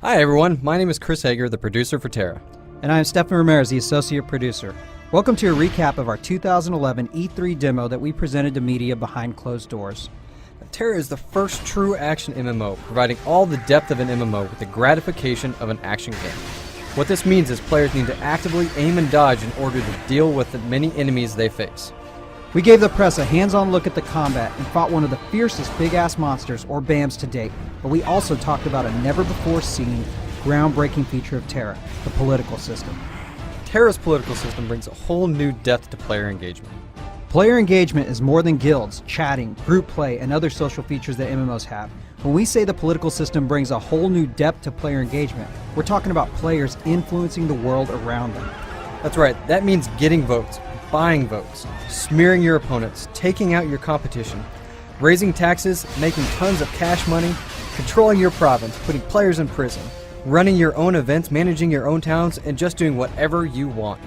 Hi everyone, my name is Chris Hager, the producer for Tera. And I am Stefan Ramirez, the associate producer. Welcome to a recap of our 2011 E3 demo that we presented to media behind closed doors. Tera is the first true action MMO, providing all the depth of an MMO with the gratification of an action game. What this means is players need to actively aim and dodge in order to deal with the many enemies they face. We gave the press a hands-on look at the combat and fought one of the fiercest big-ass monsters, or BAMs, to date, but we also talked about a never-before-seen, groundbreaking feature of Tera, the political system. Tera's political system brings a whole new depth to player engagement. Player engagement is more than guilds, chatting, group play, and other social features that MMOs have. When we say the political system brings a whole new depth to player engagement, we're talking about players influencing the world around them. That's right, that means getting votes, buying votes, smearing your opponents, taking out your competition, raising taxes, making tons of cash money, controlling your province, putting players in prison, running your own events, managing your own towns, and just doing whatever you want.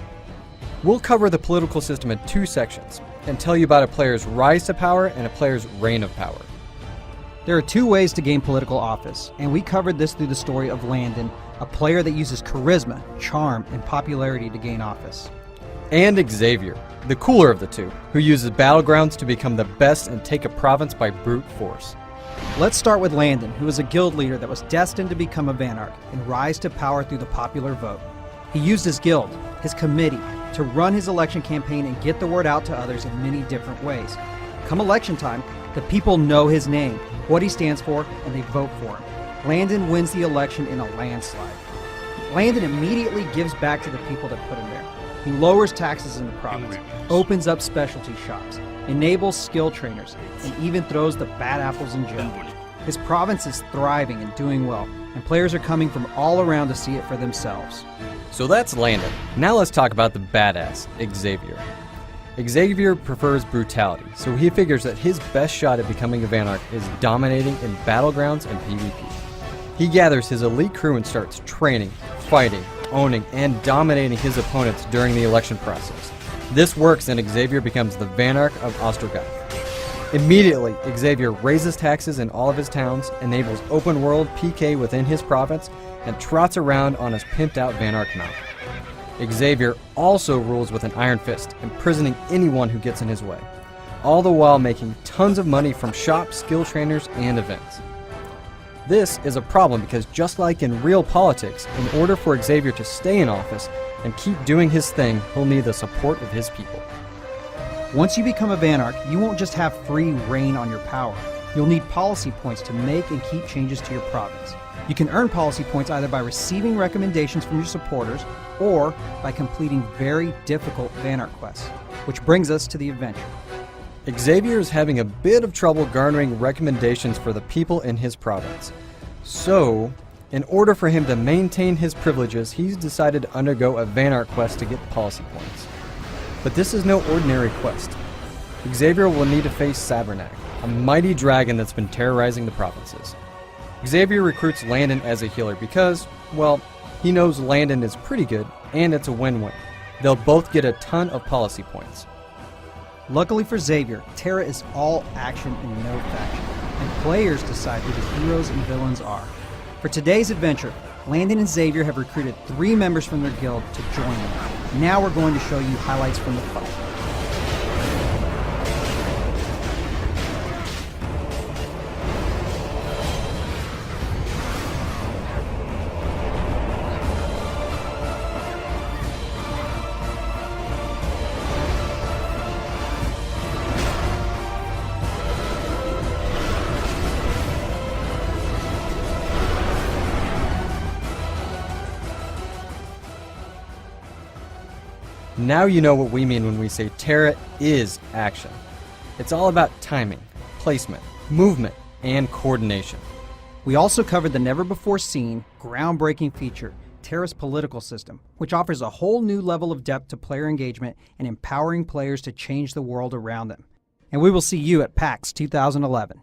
We'll cover the political system in two sections and tell you about a player's rise to power and a player's reign of power. There are two ways to gain political office, and we covered this through the story of Landon, a player that uses charisma, charm, and popularity to gain office. And Xavier, the cooler of the two, who uses battlegrounds to become the best and take a province by brute force. Let's start with Landon, who is a guild leader that was destined to become a Vanarch and rise to power through the popular vote. He used his guild, his committee, to run his election campaign and get the word out to others in many different ways. Come election time, the people know his name, what he stands for, and they vote for him. Landon wins the election in a landslide. Landon immediately gives back to the people that put him there. He lowers taxes in the province, opens up specialty shops, enables skill trainers, and even throws the bad apples in jail. His province is thriving and doing well, and players are coming from all around to see it for themselves. So that's Landon. Now let's talk about the badass, Xavier. Xavier prefers brutality, so he figures that his best shot at becoming a Vanarch is dominating in battlegrounds and PvP. He gathers his elite crew and starts training, fighting, owning, and dominating his opponents during the election process. This works and Xavier becomes the Vanarch of Ostrogoth. Immediately, Xavier raises taxes in all of his towns, enables open world PK within his province, and trots around on his pimped out Vanarch mount. Xavier also rules with an iron fist, imprisoning anyone who gets in his way, all the while making tons of money from shops, skill trainers, and events. This is a problem because just like in real politics, in order for Xavier to stay in office and keep doing his thing, he'll need the support of his people. Once you become a Vanarch, you won't just have free reign on your power. You'll need policy points to make and keep changes to your province. You can earn policy points either by receiving recommendations from your supporters or by completing very difficult Vanarch quests, which brings us to the adventure. Xavier is having a bit of trouble garnering recommendations for the people in his province. So, in order for him to maintain his privileges, he's decided to undergo a Vanarch quest to get policy points. But this is no ordinary quest. Xavier will need to face Sabernac, a mighty dragon that's been terrorizing the provinces. Xavier recruits Landon as a healer because, well, he knows Landon is pretty good, and it's a win-win. They'll both get a ton of policy points. Luckily for Xavier, Tera is all action and no faction, and players decide who the heroes and villains are. For today's adventure, Landon and Xavier have recruited 3 members from their guild to join them. Now we're going to show you highlights from the fight. Now you know what we mean when we say Tera is action. It's all about timing, placement, movement, and coordination. We also covered the never-before-seen, groundbreaking feature, Tera's political system, which offers a whole new level of depth to player engagement and empowering players to change the world around them. And we will see you at PAX 2011.